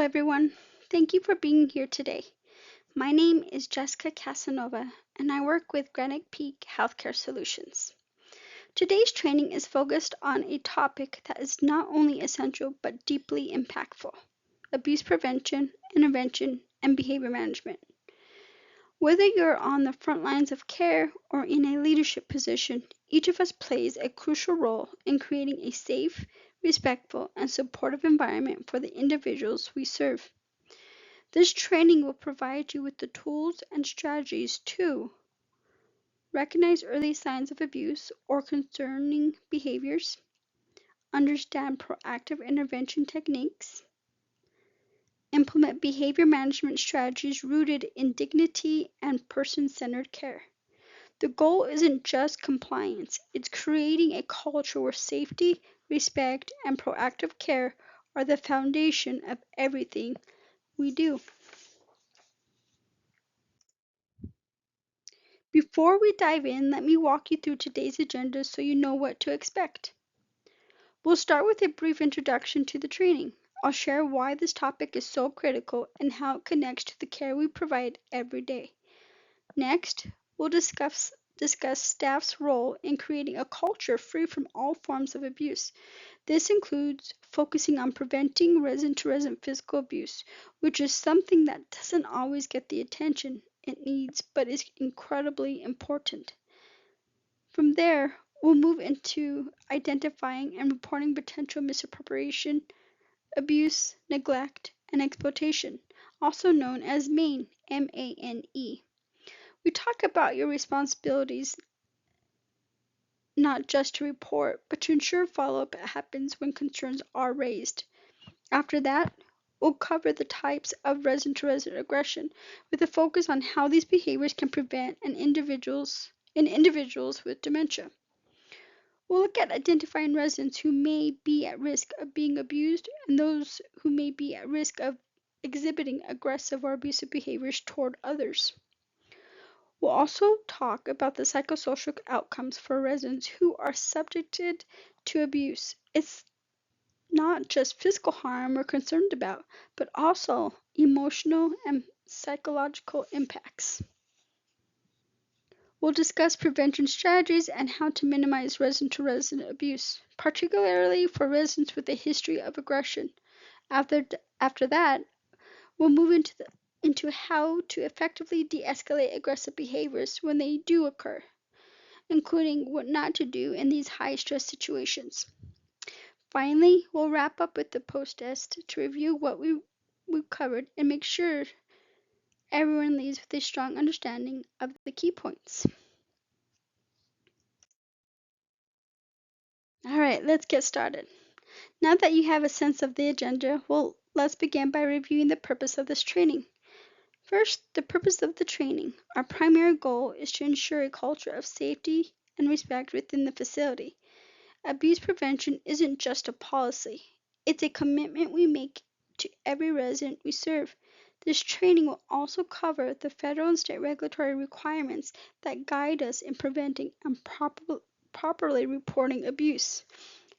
everyone. Thank you for being here today. My name is Jessica Casanova, and I work with Granite Healthcare Solutions. Today's training is focused on a topic that is not only essential but deeply impactful: abuse prevention, intervention, and behavior management. Whether you're on the front lines of care or in a leadership position, each of us plays a crucial role in creating a safe, respectful, and supportive environment for the individuals we serve. This training will provide you with the tools and strategies to recognize early signs of abuse or concerning behaviors, understand proactive intervention techniques, implement behavior management strategies rooted in dignity and person-centered care. The goal isn't just compliance, it's creating a culture where safety, respect, and proactive care are the foundation of everything we do. Before we dive in, let me walk you through today's agenda so you know what to expect. We'll start with a brief introduction to the training. I'll share why this topic is so critical and how it connects to the care we provide every day. Next, we'll discuss staff's role in creating a culture free from all forms of abuse. This includes focusing on preventing resident-to-resident physical abuse, which is something that doesn't always get the attention it needs but is incredibly important. From there, we'll move into identifying and reporting potential misappropriation, abuse, neglect, and exploitation, also known as MANE, M-A-N-E. We talk about your responsibilities not just to report, but to ensure follow-up happens when concerns are raised. After that, we'll cover the types of resident-to-resident aggression with a focus on how these behaviors can prevent in individuals with dementia. We'll look at identifying residents who may be at risk of being abused and those who may be at risk of exhibiting aggressive or abusive behaviors toward others. We'll also talk about the psychosocial outcomes for residents who are subjected to abuse. It's not just physical harm we're concerned about, but also emotional and psychological impacts. We'll discuss prevention strategies and how to minimize resident-to-resident abuse, particularly for residents with a history of aggression. After that, we'll move into how to effectively de-escalate aggressive behaviors when they do occur, including what not to do in these high-stress situations. Finally, we'll wrap up with the post-test to review what we've covered and make sure everyone leaves with a strong understanding of the key points. Alright, let's get started. Now that you have a sense of the agenda, let's begin by reviewing the purpose of this training. First, the purpose of the training. Our primary goal is to ensure a culture of safety and respect within the facility. Abuse prevention isn't just a policy, it's a commitment we make to every resident we serve. This training will also cover the federal and state regulatory requirements that guide us in preventing and properly reporting abuse.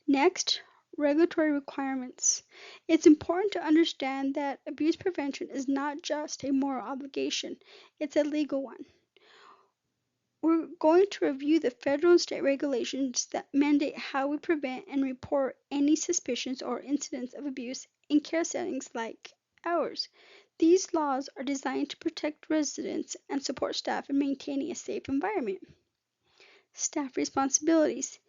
Next, regulatory requirements. It's important to understand that abuse prevention is not just a moral obligation, it's a legal one. We're going to review the federal and state regulations that mandate how we prevent and report any suspicions or incidents of abuse in care settings like ours. These laws are designed to protect residents and support staff in maintaining a safe environment. Staff responsibilities.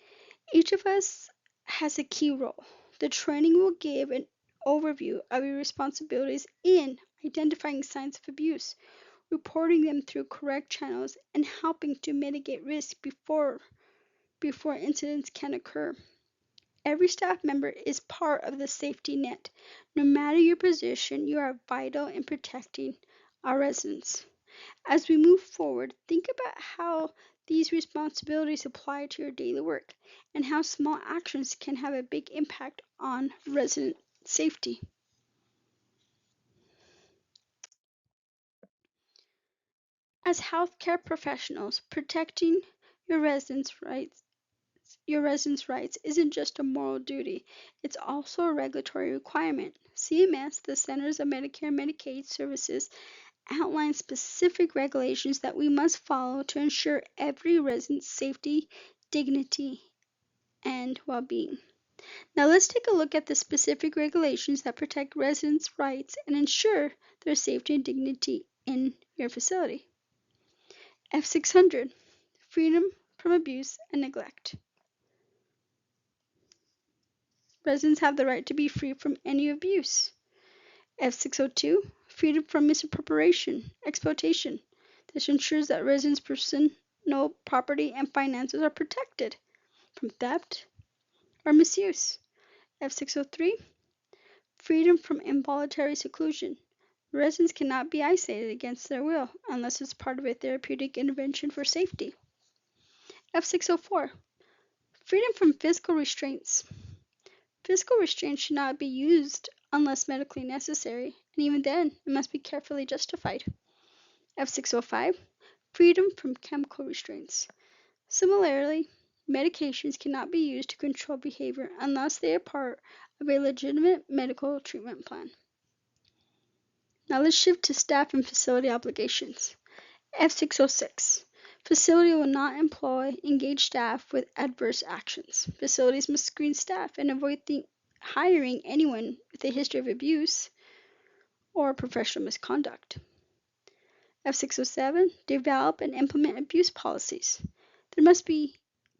Each of us has a key role. The training will give an overview of your responsibilities in identifying signs of abuse, reporting them through correct channels, and helping to mitigate risk before incidents can occur. Every staff member is part of the safety net. No matter your position, you are vital in protecting our residents. As we move forward, think about how these responsibilities apply to your daily work and how small actions can have a big impact on resident safety. As healthcare professionals, protecting your residents' rights your residents' rights isn't just a moral duty, it's also a regulatory requirement. CMS, the Centers of Medicare and Medicaid Services, outlines specific regulations that we must follow to ensure every resident's safety, dignity, and well-being. Now let's take a look at the specific regulations that protect residents' rights and ensure their safety and dignity in your facility. F600, freedom from abuse and neglect. Residents have the right to be free from any abuse. F602, freedom from misappropriation, exploitation. This ensures that residents' personal property and finances are protected from theft or misuse. F603, freedom from involuntary seclusion. Residents cannot be isolated against their will unless it's part of a therapeutic intervention for safety. F604, freedom from physical restraints. Physical restraints should not be used unless medically necessary, and even then, it must be carefully justified. F605, freedom from chemical restraints. Similarly, medications cannot be used to control behavior unless they are part of a legitimate medical treatment plan. Now let's shift to staff and facility obligations. F606. Facility will not engage staff with adverse actions. Facilities must screen staff and avoid hiring anyone with a history of abuse or professional misconduct. F607. Develop and implement abuse policies. There must be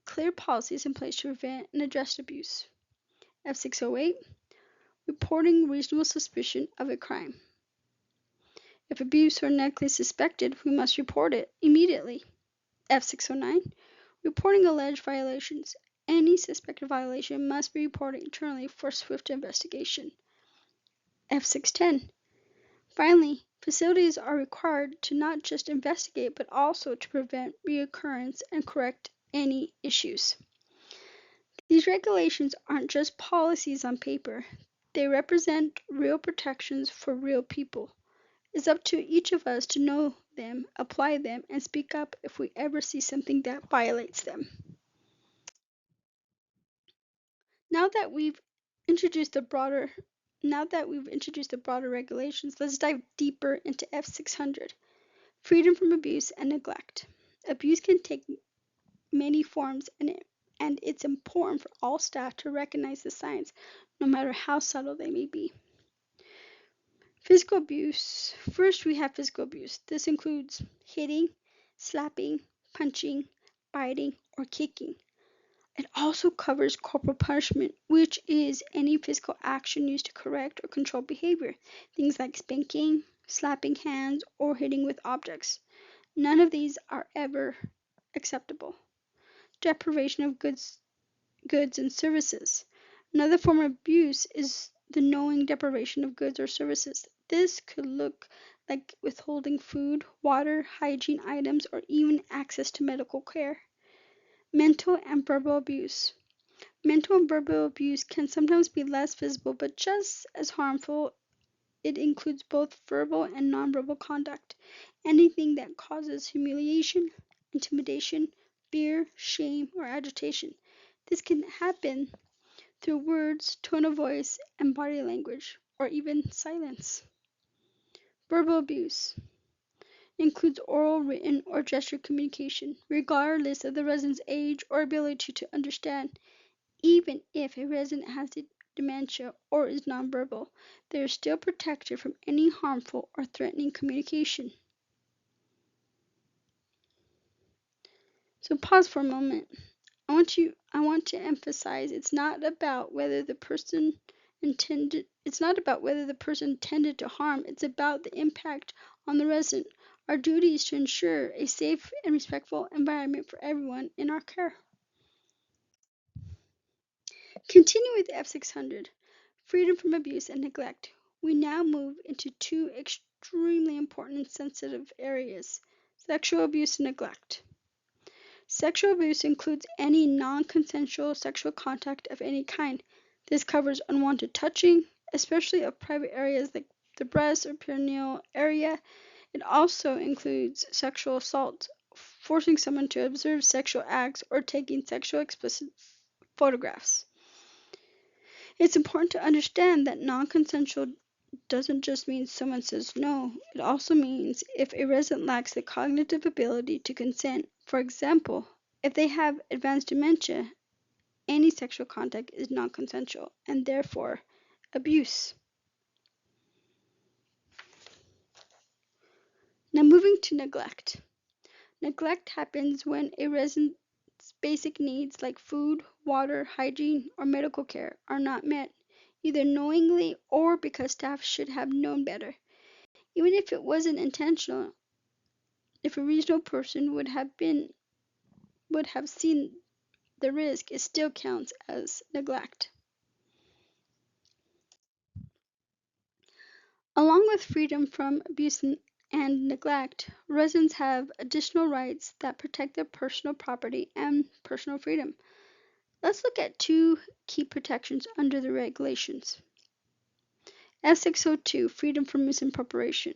clear policies in place to prevent and address abuse. F608. Reporting reasonable suspicion of a crime. If abuse or neglect is suspected, we must report it immediately. F609. Reporting alleged violations. Any suspected violation must be reported internally for swift investigation. F610. Finally, facilities are required to not just investigate but also to prevent reoccurrence and correct any issues. These regulations aren't just policies on paper, they represent real protections for real people. It's up to each of us to know them, apply them, and speak up if we ever see something that violates them. Now that we've introduced the broader regulations, let's dive deeper into F600. Freedom from abuse and neglect. Abuse can take many forms, and it's important for all staff to recognize the signs, no matter how subtle they may be. Physical abuse. First, we have physical abuse. This includes hitting, slapping, punching, biting, or kicking. It also covers corporal punishment, which is any physical action used to correct or control behavior. Things like spanking, slapping hands, or hitting with objects. None of these are ever acceptable. Deprivation of goods and services. Another form of abuse is the knowing deprivation of goods or services. This could look like withholding food, water, hygiene items, or even access to medical care. Mental and verbal abuse. Mental and verbal abuse can sometimes be less visible but just as harmful. It includes both verbal and nonverbal conduct. Anything that causes humiliation, intimidation, fear, shame, or agitation. This can happen through words, tone of voice, and body language, or even silence. Verbal abuse includes oral, written, or gesture communication, regardless of the resident's age or ability to understand. Even if a resident has dementia or is nonverbal, they are still protected from any harmful or threatening communication. So pause for a moment. I want to emphasize it's not about whether the person intended to harm, it's about the impact on the resident. Our duty is to ensure a safe and respectful environment for everyone in our care. Continue with F600, freedom from abuse and neglect. We now move into two extremely important and sensitive areas, sexual abuse and neglect. Sexual abuse includes any non-consensual sexual contact of any kind. This covers unwanted touching, especially of private areas like the breast or perineal area. It also includes sexual assault, forcing someone to observe sexual acts or taking sexual explicit photographs. It's important to understand that non-consensual doesn't just mean someone says no, it also means if a resident lacks the cognitive ability to consent. For example, if they have advanced dementia, any sexual contact is non-consensual and therefore abuse. Now moving to neglect. Neglect happens when a resident's basic needs like food, water, hygiene, or medical care are not met, either knowingly or because staff should have known better. Even if it wasn't intentional, if a reasonable person would have seen the risk, it still counts as neglect. Along with freedom from abuse and neglect, residents have additional rights that protect their personal property and personal freedom. Let's look at two key protections under the regulations. F602, freedom from misappropriation.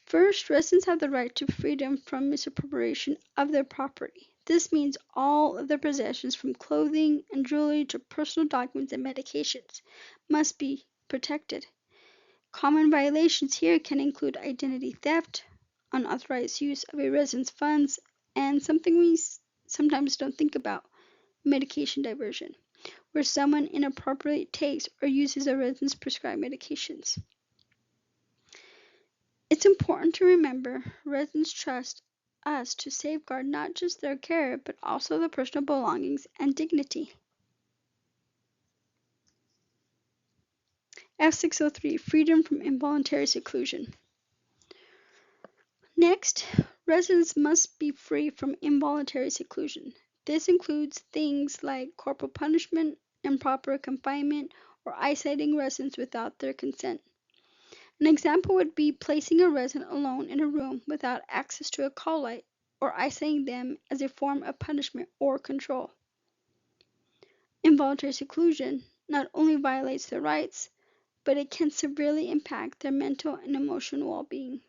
First, residents have the right to freedom from misappropriation of their property. This means all of their possessions, from clothing and jewelry to personal documents and medications, must be protected. Common violations here can include identity theft, unauthorized use of a resident's funds, and something we sometimes don't think about, medication diversion, where someone inappropriately takes or uses a resident's prescribed medications. It's important to remember residents trust us to safeguard not just their care, but also their personal belongings and dignity. F603, freedom from involuntary seclusion. Next, residents must be free from involuntary seclusion. This includes things like corporal punishment, improper confinement, or isolating residents without their consent. An example would be placing a resident alone in a room without access to a call light, or isolating them as a form of punishment or control. Involuntary seclusion not only violates their rights, but it can severely impact their mental and emotional well-being.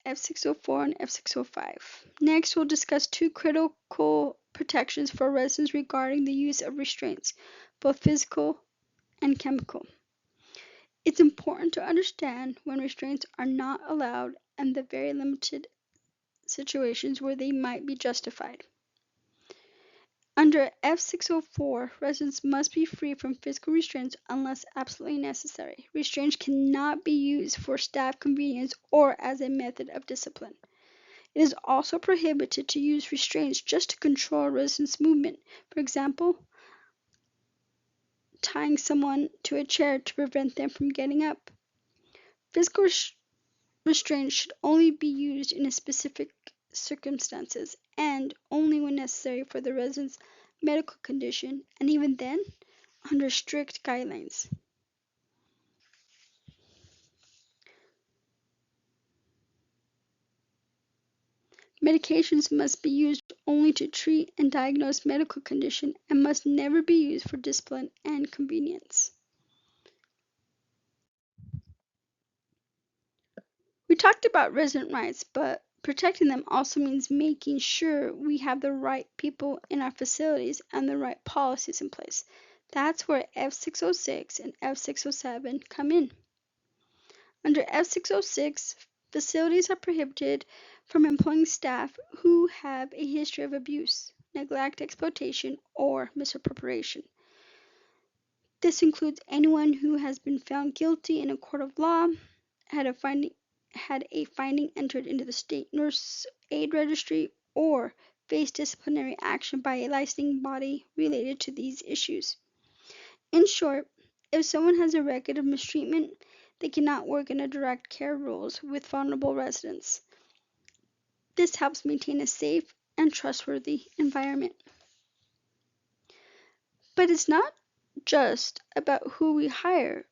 F604 and F605. Next, we'll discuss two critical protections for residents regarding the use of restraints, both physical and chemical. It's important to understand when restraints are not allowed and the very limited situations where they might be justified. Under F604, residents must be free from physical restraints unless absolutely necessary. Restraints cannot be used for staff convenience or as a method of discipline. It is also prohibited to use restraints just to control a resident's movement. For example, tying someone to a chair to prevent them from getting up. Physical restraints should only be used in specific circumstances and only when necessary for the resident's medical condition, and even then, under strict guidelines. Medications must be used only to treat and diagnose medical condition and must never be used for discipline and convenience. We talked about resident rights, but protecting them also means making sure we have the right people in our facilities and the right policies in place. That's where F606 and F607 come in. Under F606, facilities are prohibited from employing staff who have a history of abuse, neglect, exploitation, or misappropriation. This includes anyone who has been found guilty in a court of law, had a finding entered into the state nurse aid registry, or faced disciplinary action by a licensing body related to these issues. In short, if someone has a record of mistreatment, they cannot work in a direct care roles with vulnerable residents. This helps maintain a safe and trustworthy environment. But it's not just about who we hire.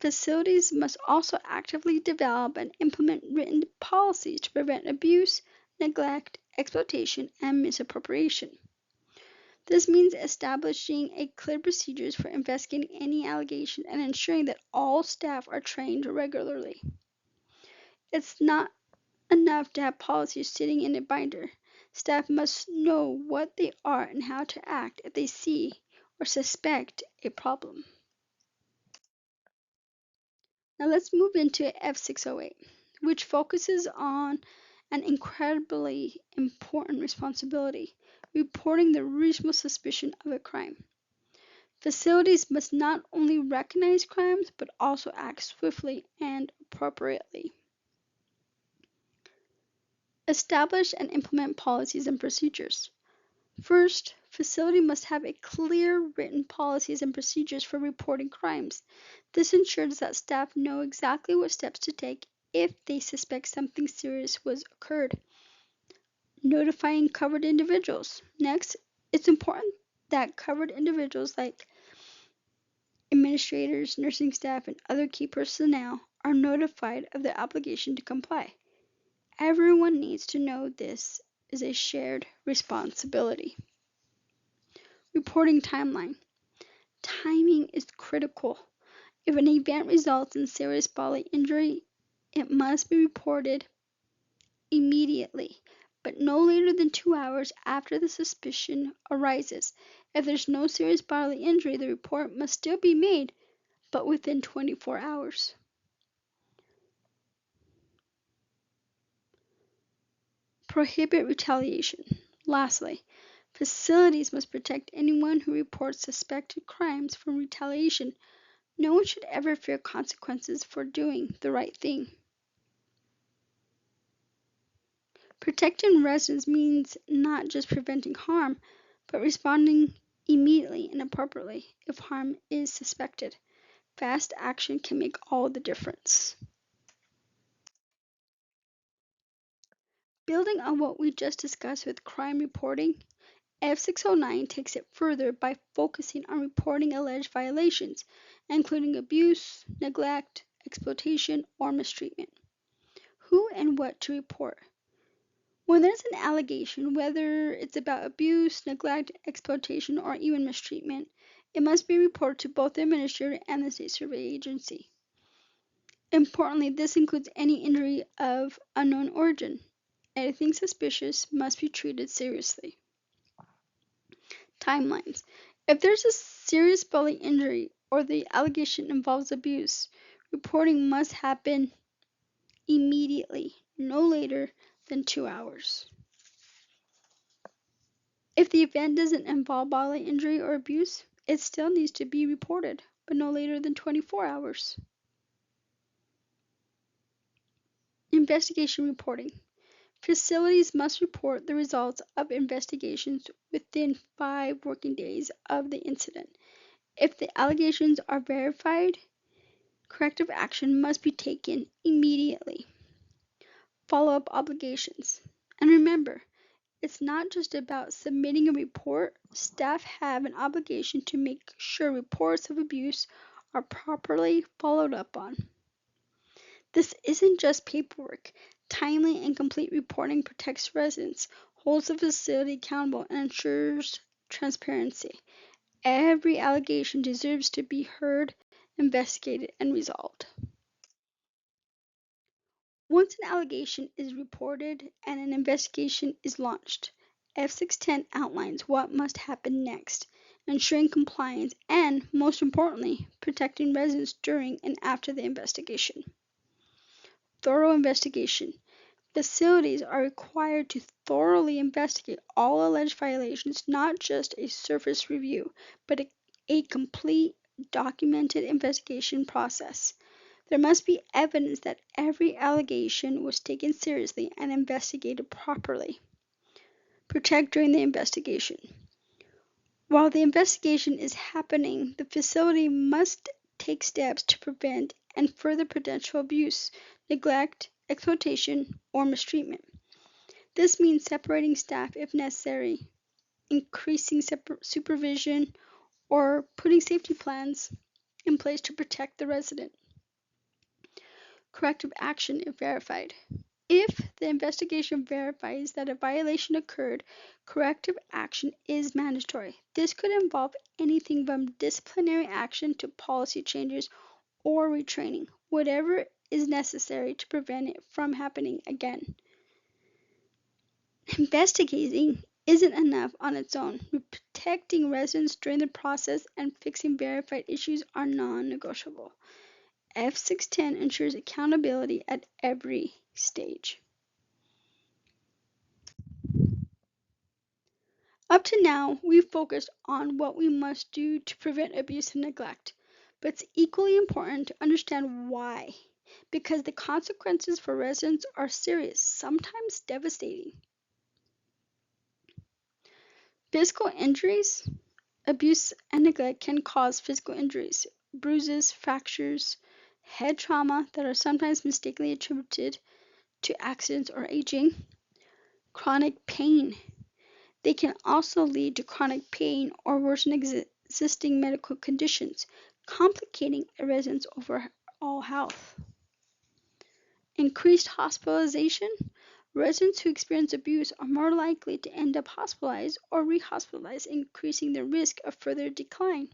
Facilities must also actively develop and implement written policies to prevent abuse, neglect, exploitation, and misappropriation. This means establishing clear procedures for investigating any allegations and ensuring that all staff are trained regularly. It's not enough to have policies sitting in a binder. Staff must know what they are and how to act if they see or suspect a problem. Now let's move into F608, which focuses on an incredibly important responsibility, reporting the reasonable suspicion of a crime. Facilities must not only recognize crimes, but also act swiftly and appropriately. Establish and implement policies and procedures. First, facility must have a clear written policies and procedures for reporting crimes. This ensures that staff know exactly what steps to take if they suspect something serious was occurred. Notifying covered individuals. Next, it's important that covered individuals like administrators, nursing staff, and other key personnel are notified of their obligation to comply. Everyone needs to know this is a shared responsibility. Reporting timeline. Timing is critical. If an event results in serious bodily injury, it must be reported immediately, but no later than 2 hours after the suspicion arises. If there's no serious bodily injury, the report must still be made, but within 24 hours. Prohibit retaliation. Lastly, facilities must protect anyone who reports suspected crimes from retaliation. No one should ever fear consequences for doing the right thing. Protecting residents means not just preventing harm, but responding immediately and appropriately if harm is suspected. Fast action can make all the difference. Building on what we just discussed with crime reporting, F609 takes it further by focusing on reporting alleged violations, including abuse, neglect, exploitation, or mistreatment. Who and what to report. When there's an allegation, whether it's about abuse, neglect, exploitation, or even mistreatment, it must be reported to both the administrator and the state survey agency. Importantly, this includes any injury of unknown origin. Anything suspicious must be treated seriously. Timelines. If there's a serious bodily injury or the allegation involves abuse, reporting must happen immediately, no later than 2 hours. If the event doesn't involve bodily injury or abuse, it still needs to be reported, but no later than 24 hours. Investigation reporting. Facilities must report the results of investigations within 5 working days of the incident. If the allegations are verified, corrective action must be taken immediately. Follow-up obligations. And remember, it's not just about submitting a report. Staff have an obligation to make sure reports of abuse are properly followed up on. This isn't just paperwork. Timely and complete reporting protects residents, holds the facility accountable, and ensures transparency. Every allegation deserves to be heard, investigated, and resolved. Once an allegation is reported and an investigation is launched, F610 outlines what must happen next, ensuring compliance and, most importantly, protecting residents during and after the investigation. Thorough investigation. Facilities are required to thoroughly investigate all alleged violations, not just a surface review, but a complete, documented investigation process. There must be evidence that every allegation was taken seriously and investigated properly. Protect during the investigation. While the investigation is happening, the facility must take steps to prevent and further potential abuse, neglect, exploitation, or mistreatment. This means separating staff if necessary, increasing supervision, or putting safety plans in place to protect the resident. Corrective action if verified. If the investigation verifies that a violation occurred, corrective action is mandatory. This could involve anything from disciplinary action to policy changes or retraining, whatever is necessary to prevent it from happening again. Investigating isn't enough on its own. Protecting residents during the process and fixing verified issues are non-negotiable. F610 ensures accountability at every stage. Up to now, we've focused on what we must do to prevent abuse and neglect, but it's equally important to understand why, because the consequences for residents are serious, sometimes devastating. Physical injuries, abuse and neglect can cause physical injuries, bruises, fractures, head trauma that are sometimes mistakenly attributed to accidents or aging, chronic pain. They can also lead to chronic pain or worsen existing medical conditions, complicating a resident's overall health. Increased hospitalization. Residents who experience abuse are more likely to end up hospitalized or rehospitalized, increasing the risk of further decline.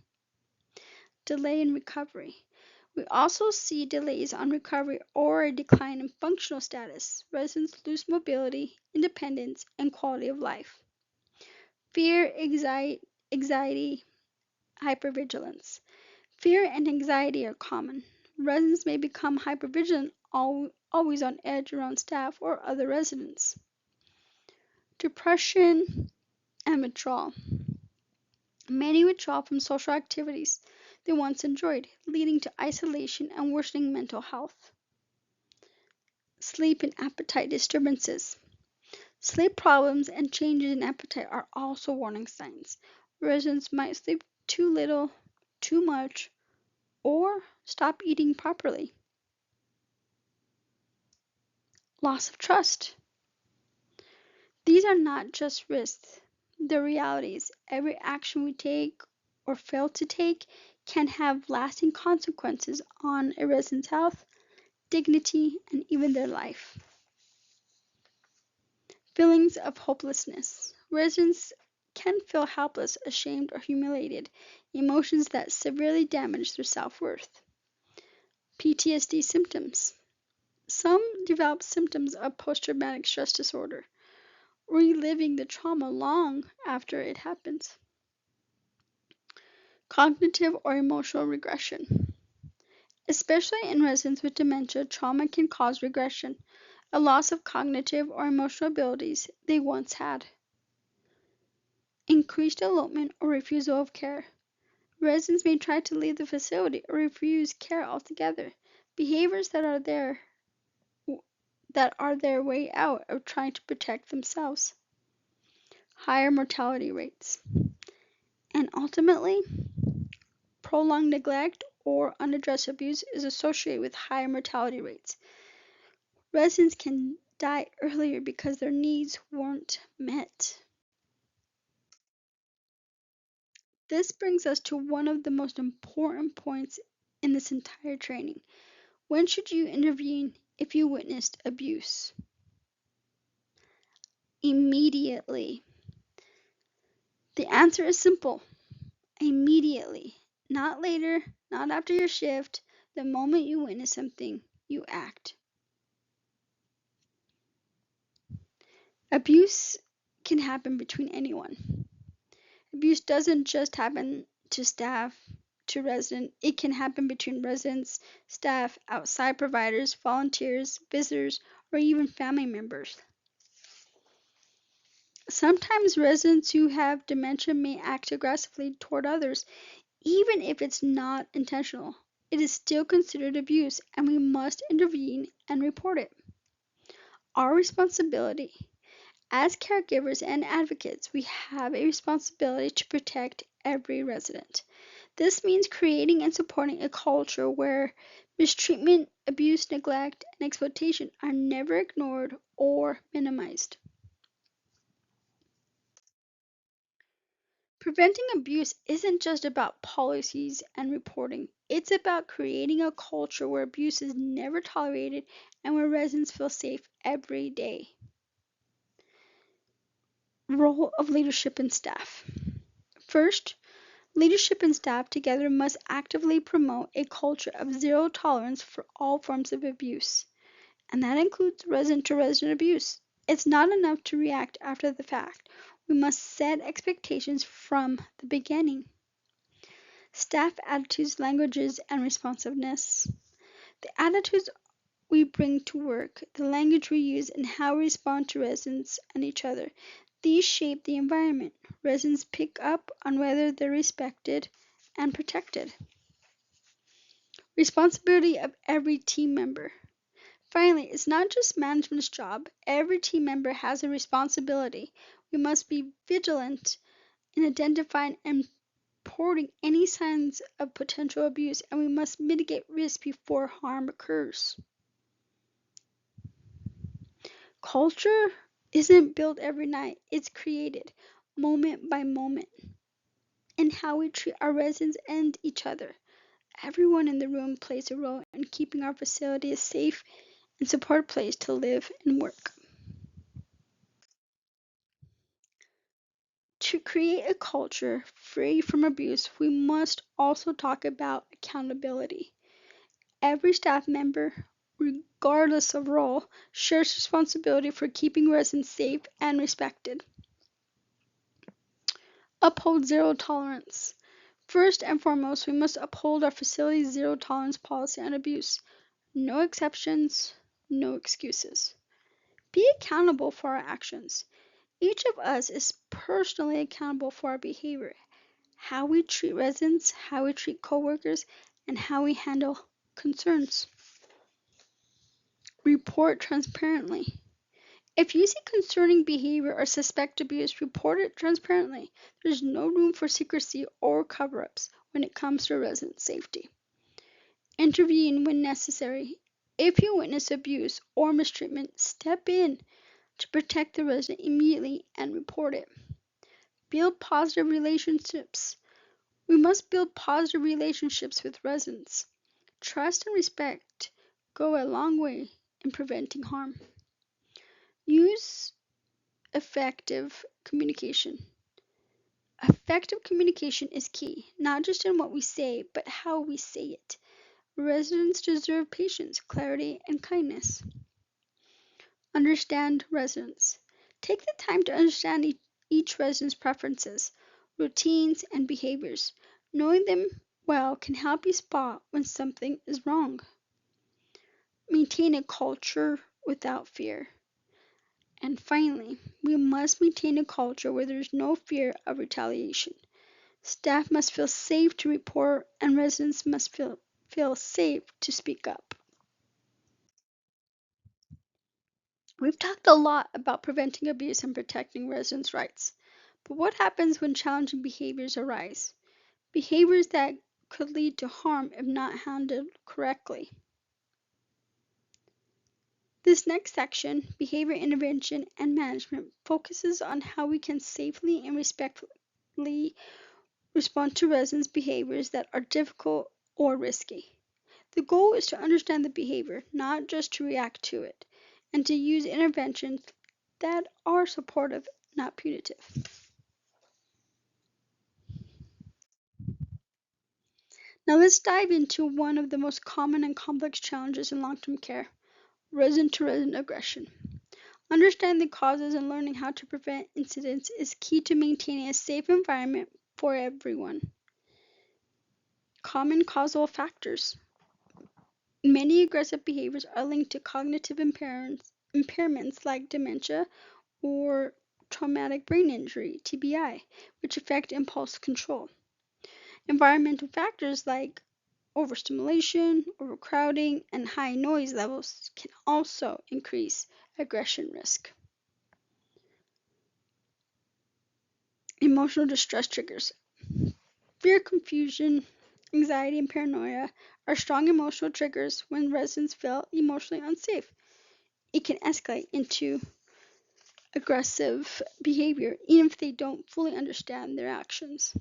Delay in recovery. We also see delays on recovery or a decline in functional status. Residents lose mobility, independence, and quality of life. Fear, anxiety, hypervigilance. Fear and anxiety are common. Residents may become hypervigilant, always on edge around staff or other residents. Depression and withdrawal. Many withdraw from social activities they once enjoyed, leading to isolation and worsening mental health. Sleep and appetite disturbances. Sleep problems and changes in appetite are also warning signs. Residents might sleep too little, too much, or stop eating properly. Loss of trust. These are not just risks, they're realities. Every action we take or fail to take can have lasting consequences on a resident's health, dignity, and even their life. Feelings of hopelessness. Residents can feel helpless, ashamed, or humiliated, emotions that severely damage their self-worth. PTSD symptoms. Some develop symptoms of post-traumatic stress disorder, reliving the trauma long after it happens. Cognitive or emotional regression. Especially in residents with dementia, trauma can cause regression, a loss of cognitive or emotional abilities they once had. Increased elopement or refusal of care. Residents may try to leave the facility or refuse care altogether, behaviors that are their way out of trying to protect themselves. Higher mortality rates. And ultimately, prolonged neglect or unaddressed abuse is associated with higher mortality rates. Residents can die earlier because their needs weren't met. This brings us to one of the most important points in this entire training. When should you intervene if you witnessed abuse? Immediately. The answer is simple. Immediately. Not later, not after your shift. The moment you witness something, you act. Abuse can happen between anyone. Abuse doesn't just happen to staff, to resident. It can happen between residents, staff, outside providers, volunteers, visitors, or even family members. Sometimes residents who have dementia may act aggressively toward others, even if it's not intentional. It is still considered abuse, and we must intervene and report it. Our responsibility. As caregivers and advocates, we have a responsibility to protect every resident. This means creating and supporting a culture where mistreatment, abuse, neglect, and exploitation are never ignored or minimized. Preventing abuse isn't just about policies and reporting. It's about creating a culture where abuse is never tolerated and where residents feel safe every day. Role of leadership and staff. First, leadership and staff together must actively promote a culture of zero tolerance for all forms of abuse, and that includes resident to resident abuse. It's not enough to react after the fact. We must set expectations from the beginning. Staff attitudes, languages, and responsiveness. The attitudes we bring to work, the language we use, and how we respond to residents and each other. These shape the environment. Residents pick up on whether they're respected and protected. Responsibility of every team member. Finally, it's not just management's job. Every team member has a responsibility. We must be vigilant in identifying and reporting any signs of potential abuse, and we must mitigate risk before harm occurs. Culture isn't built every night, it's created moment by moment in how we treat our residents and each other. Everyone in the room plays a role in keeping our facility a safe and supportive place to live and work. To create a culture free from abuse, we must also talk about accountability. Every staff member, regardless of role, shares responsibility for keeping residents safe and respected. Uphold zero tolerance. First and foremost, we must uphold our facility's zero tolerance policy on abuse. No exceptions, no excuses. Be accountable for our actions. Each of us is personally accountable for our behavior, how we treat residents, how we treat coworkers, and how we handle concerns. Report transparently. If you see concerning behavior or suspect abuse, report it transparently. There's no room for secrecy or cover ups when it comes to resident safety. Intervene when necessary. If you witness abuse or mistreatment, step in to protect the resident immediately and report it. Build positive relationships. We must build positive relationships with residents. Trust and respect go a long way in preventing harm. Use effective communication. Effective communication is key, not just in what we say, but how we say it. Residents deserve patience, clarity, and kindness. Understand residents. Take the time to understand each resident's preferences, routines, and behaviors. Knowing them well can help you spot when something is wrong. Maintain a culture without fear. And finally, we must maintain a culture where there is no fear of retaliation. Staff must feel safe to report, and residents must feel safe to speak up. We've talked a lot about preventing abuse and protecting residents' rights. But what happens when challenging behaviors arise? Behaviors that could lead to harm if not handled correctly. This next section, Behavior Intervention and Management, focuses on how we can safely and respectfully respond to residents' behaviors that are difficult or risky. The goal is to understand the behavior, not just to react to it, and to use interventions that are supportive, not punitive. Now let's dive into one of the most common and complex challenges in long-term care, resident-to-resident aggression. Understanding the causes and learning how to prevent incidents is key to maintaining a safe environment for everyone. Common causal factors. Many aggressive behaviors are linked to cognitive impairments like dementia or traumatic brain injury, TBI, which affect impulse control. Environmental factors like overstimulation, overcrowding, and high noise levels can also increase aggression risk. Emotional distress triggers. Fear, confusion, anxiety, and paranoia are strong emotional triggers when residents feel emotionally unsafe. It can escalate into aggressive behavior even if they don't fully understand their actions.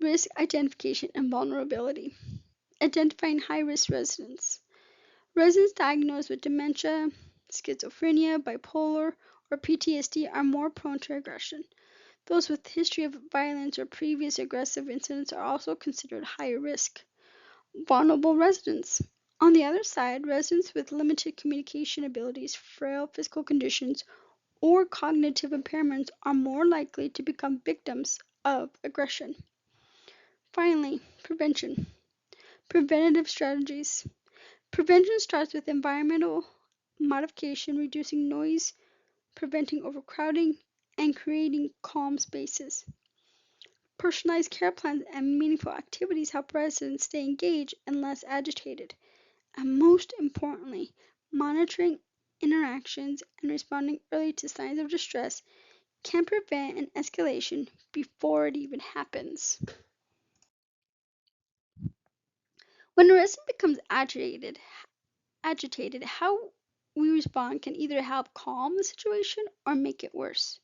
Risk identification and vulnerability. Identifying high risk residents. Residents diagnosed with dementia, schizophrenia, bipolar, or PTSD are more prone to aggression. Those with history of violence or previous aggressive incidents are also considered higher risk. Vulnerable residents. On the other side, residents with limited communication abilities, frail physical conditions, or cognitive impairments are more likely to become victims of aggression. Finally, prevention. Preventative strategies. Prevention starts with environmental modification, reducing noise, preventing overcrowding, and creating calm spaces. Personalized care plans and meaningful activities help residents stay engaged and less agitated. And most importantly, monitoring interactions and responding early to signs of distress can prevent an escalation before it even happens. When a resident becomes agitated, how we respond can either help calm the situation or make it worse.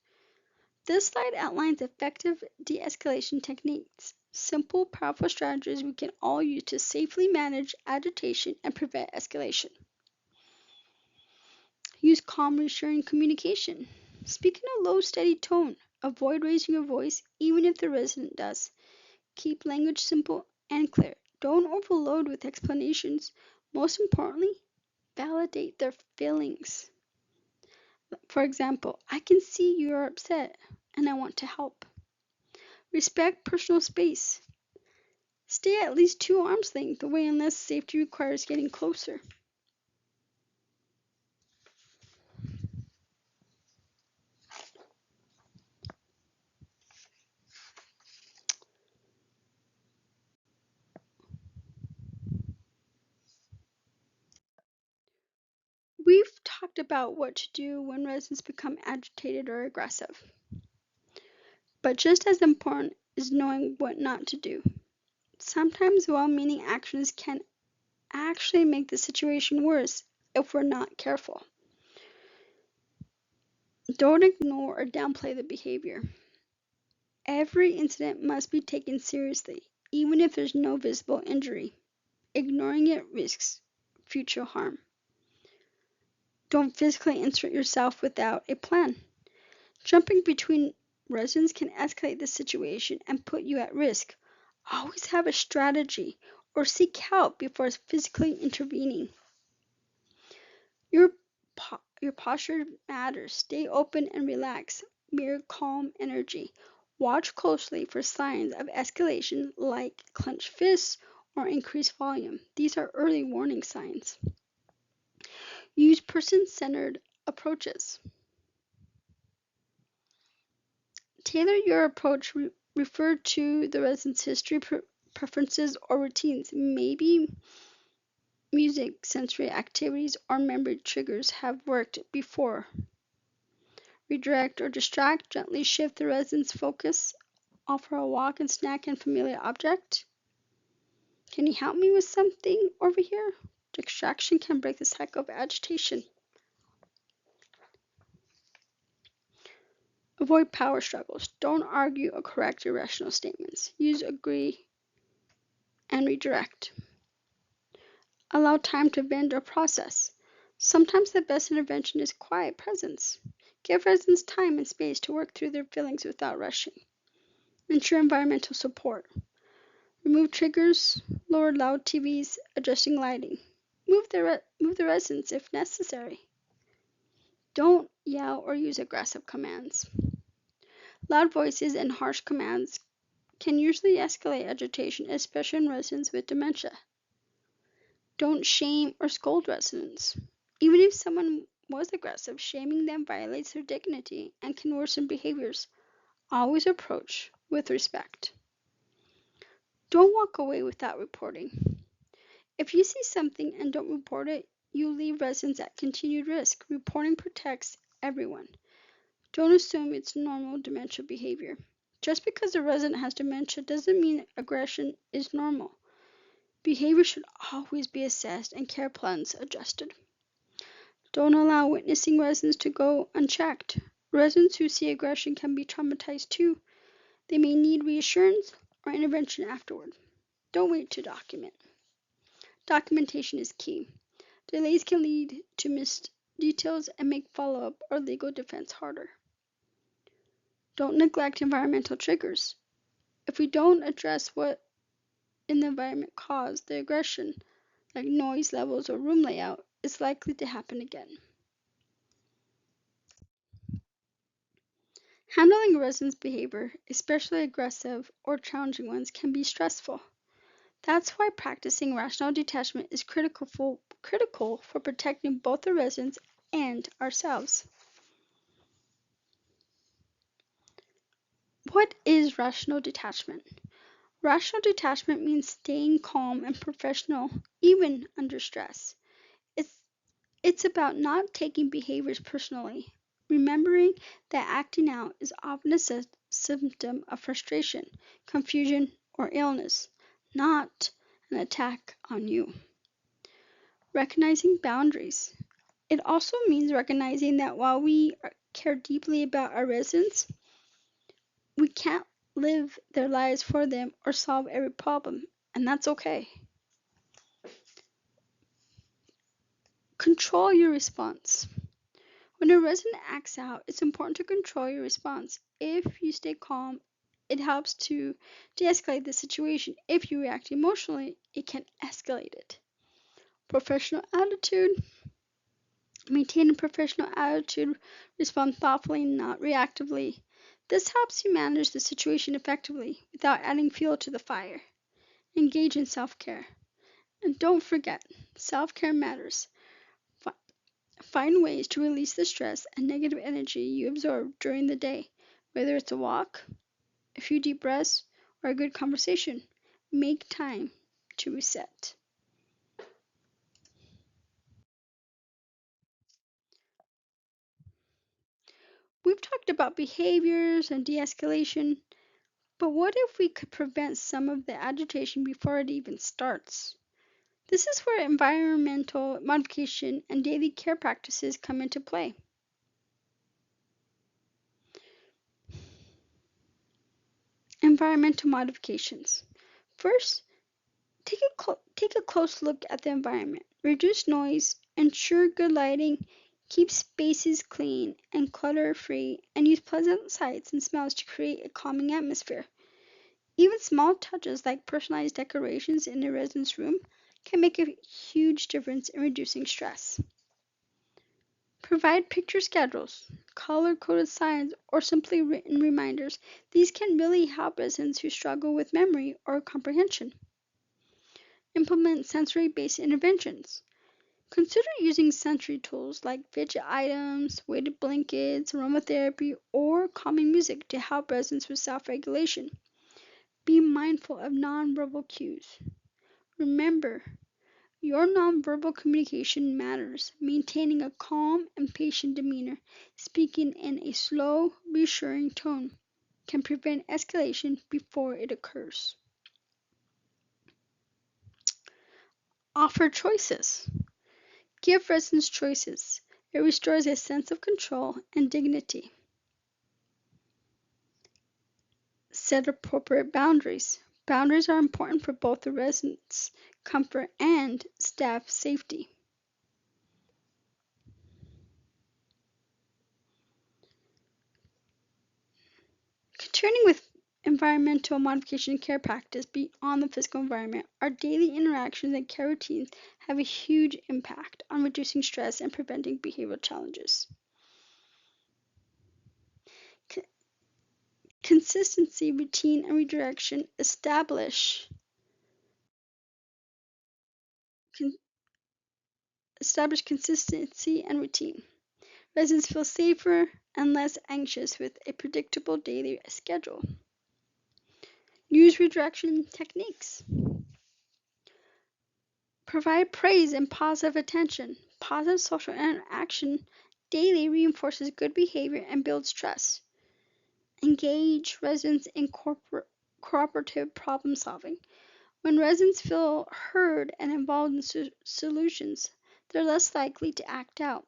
This slide outlines effective de-escalation techniques, simple, powerful strategies we can all use to safely manage agitation and prevent escalation. Use calm, reassuring communication. Speak in a low, steady tone. Avoid raising your voice, even if the resident does. Keep language simple and clear. Don't overload with explanations. Most importantly, validate their feelings. For example, I can see you are upset and I want to help. Respect personal space. Stay at least 2 arms length away unless safety requires getting closer. We've talked about what to do when residents become agitated or aggressive. But just as important is knowing what not to do. Sometimes well-meaning actions can actually make the situation worse if we're not careful. Don't ignore or downplay the behavior. Every incident must be taken seriously, even if there's no visible injury. Ignoring it risks future harm. Don't physically insert yourself without a plan. Jumping between residents can escalate the situation and put you at risk. Always have a strategy or seek help before physically intervening. Your, your posture matters. Stay open and relax. Mirror calm energy. Watch closely for signs of escalation like clenched fists or increased volume. These are early warning signs. Use person-centered approaches. Tailor your approach. Refer to the resident's history, preferences, or routines. Maybe music, sensory activities, or memory triggers have worked before. Redirect or distract. Gently shift the resident's focus. Offer a walk and snack and familiar object. Can you help me with something over here? Distraction can break the cycle of agitation. Avoid power struggles. Don't argue or correct irrational statements. Use agree and redirect. Allow time to vent or process. Sometimes the best intervention is quiet presence. Give residents time and space to work through their feelings without rushing. Ensure environmental support. Remove triggers, lower loud TVs, adjusting lighting. Move the residents if necessary. Don't yell or use aggressive commands. Loud voices and harsh commands can usually escalate agitation, especially in residents with dementia. Don't shame or scold residents. Even if someone was aggressive, shaming them violates their dignity and can worsen behaviors. Always approach with respect. Don't walk away without reporting. If you see something and don't report it, you leave residents at continued risk. Reporting protects everyone. Don't assume it's normal dementia behavior. Just because a resident has dementia doesn't mean aggression is normal. Behavior should always be assessed and care plans adjusted. Don't allow witnessing residents to go unchecked. Residents who see aggression can be traumatized too. They may need reassurance or intervention afterward. Don't wait to document. Documentation is key. Delays can lead to missed details and make follow-up or legal defense harder. Don't neglect environmental triggers. If we don't address what in the environment caused the aggression, like noise levels or room layout, is likely to happen again. Handling a resident's behavior, especially aggressive or challenging ones, can be stressful. That's why practicing rational detachment is critical for protecting both the residents and ourselves. What is rational detachment? Rational detachment means staying calm and professional even under stress. It's, it's about not taking behaviors personally, remembering that acting out is often a symptom of frustration, confusion, or illness, not an attack on you. Recognizing boundaries. It also means recognizing that while we care deeply about our residents, we can't live their lives for them or solve every problem, and that's okay. Control your response. When a resident acts out, it's important to control your response. If you stay calm, it helps to de escalate the situation. If you react emotionally, it can escalate it. Professional attitude. Maintain a professional attitude, respond thoughtfully, not reactively. This helps you manage the situation effectively without adding fuel to the fire. Engage in self care. And don't forget, self care matters. Find ways to release the stress and negative energy you absorb during the day, whether it's a walk, a few deep breaths, or a good conversation. Make time to reset. We've talked about behaviors and de escalation, but what if we could prevent some of the agitation before it even starts? This is where environmental modification and daily care practices come into play. Environmental modifications. First, take a close look at the environment. Reduce noise, ensure good lighting, keep spaces clean and clutter free, and use pleasant sights and smells to create a calming atmosphere. Even small touches like personalized decorations in a resident's room can make a huge difference in reducing stress. Provide picture schedules, color coded signs, or simply written reminders. These can really help residents who struggle with memory or comprehension. Implement sensory based interventions. Consider using sensory tools like fidget items, weighted blankets, aromatherapy, or calming music to help residents with self regulation. Be mindful of nonverbal cues. Remember, your nonverbal communication matters. Maintaining a calm and patient demeanor, speaking in a slow, reassuring tone, can prevent escalation before it occurs. Offer choices. Give residents choices. It restores a sense of control and dignity. Set appropriate boundaries. Boundaries are important for both the residents' comfort and staff safety. Continuing with environmental modification and care practice beyond the physical environment, our daily interactions and care routines have a huge impact on reducing stress and preventing behavioral challenges. C- Consistency, routine, and redirection con- establish consistency and routine. Residents feel safer and less anxious with a predictable daily schedule. Use redirection techniques. Provide praise and positive attention. Positive social interaction daily reinforces good behavior and builds trust. Engage residents in cooperative problem solving. When residents feel heard and involved in solutions, they're less likely to act out.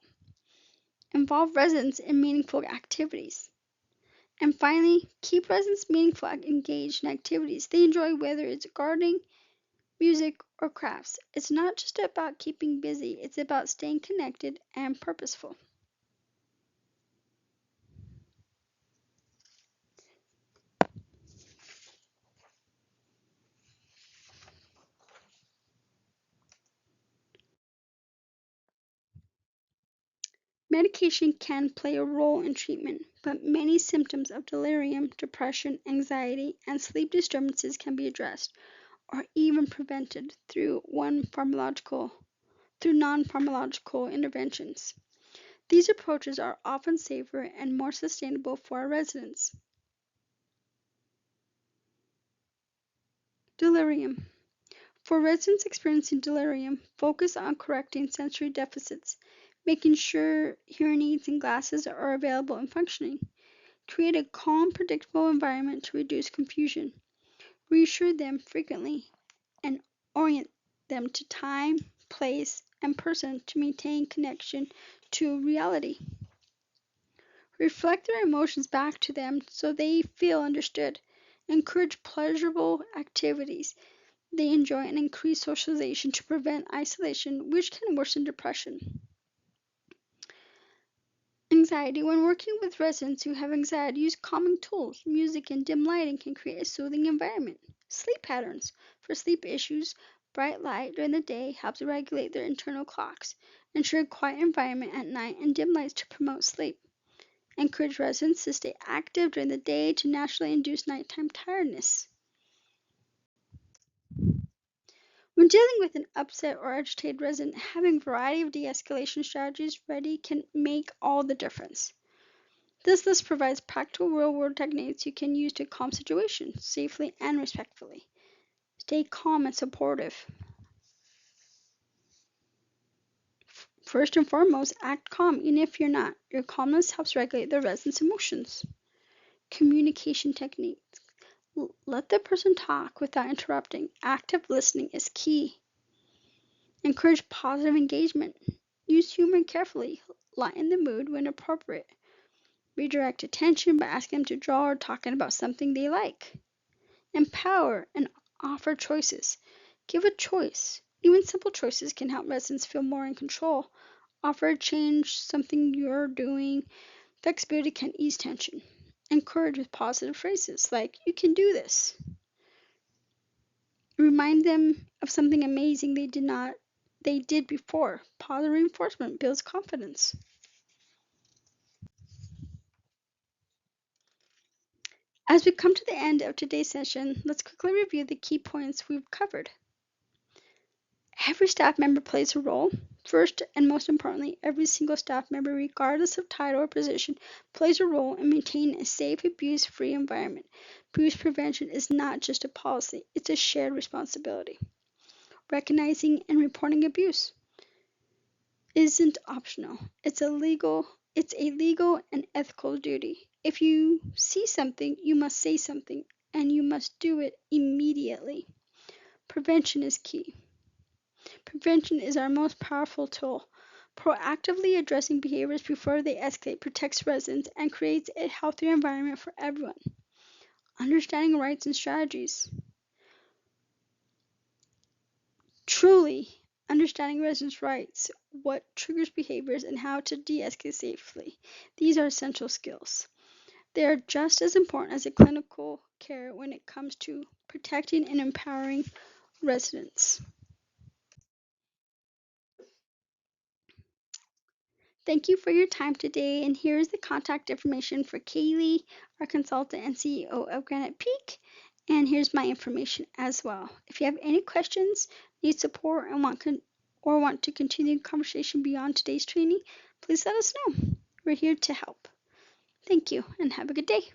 Involve residents in meaningful activities. And finally, keep residents meaningful engaged in activities they enjoy, whether it's gardening, music, or crafts. It's not just about keeping busy, it's about staying connected and purposeful. Medication can play a role in treatment, but many symptoms of delirium, depression, anxiety, and sleep disturbances can be addressed or even prevented through non-pharmacological interventions. These approaches are often safer and more sustainable for our residents. Delirium. For residents experiencing delirium, focus on correcting sensory deficits, making sure hearing aids and glasses are available and functioning. Create a calm, predictable environment to reduce confusion. Reassure them frequently and orient them to time, place, and person to maintain connection to reality. Reflect their emotions back to them so they feel understood. Encourage pleasurable activities they enjoy and increase socialization to prevent isolation, which can worsen depression. Anxiety. When working with residents who have anxiety, use calming tools. Music and dim lighting can create a soothing environment. Sleep patterns. For sleep issues, bright light during the day helps regulate their internal clocks. Ensure a quiet environment at night and dim lights to promote sleep. Encourage residents to stay active during the day to naturally induce nighttime tiredness. When dealing with an upset or agitated resident, having a variety of de-escalation strategies ready can make all the difference. This list provides practical real-world techniques you can use to calm situations safely and respectfully. Stay calm and supportive. First and foremost, act calm even if you're not. Your calmness helps regulate the resident's emotions. Communication techniques. Let the person talk without interrupting. Active listening is key. Encourage positive engagement. Use humor carefully. Lighten the mood when appropriate. Redirect attention by asking them to draw or talking about something they like. Empower and offer choices. Give a choice. Even simple choices can help residents feel more in control. Offer a change, something you're doing. Flexibility can ease tension. Encourage with positive phrases like, you can do this. Remind them of something amazing they did before. Positive reinforcement builds confidence. As we come to the end of today's session, let's quickly review the key points we've covered. Every staff member plays a role. First and most importantly, every single staff member, regardless of title or position, plays a role in maintaining a safe, abuse-free environment. Abuse prevention is not just a policy, it's a shared responsibility. Recognizing and reporting abuse isn't optional. It's a legal and ethical duty. If you see something, you must say something, and you must do it immediately. Prevention is key. Prevention is our most powerful tool. Proactively addressing behaviors before they escalate protects residents and creates a healthier environment for everyone. Understanding rights and strategies. Truly understanding residents' rights, what triggers behaviors, and how to de-escalate safely. These are essential skills. They are just as important as a clinical care when it comes to protecting and empowering residents. Thank you for your time today, and here is the contact information for Kaylee, our consultant and CEO of Granite Peak, and here's my information as well. If you have any questions, need support, and want to continue the conversation beyond today's training, please let us know. We're here to help. Thank you, and have a good day.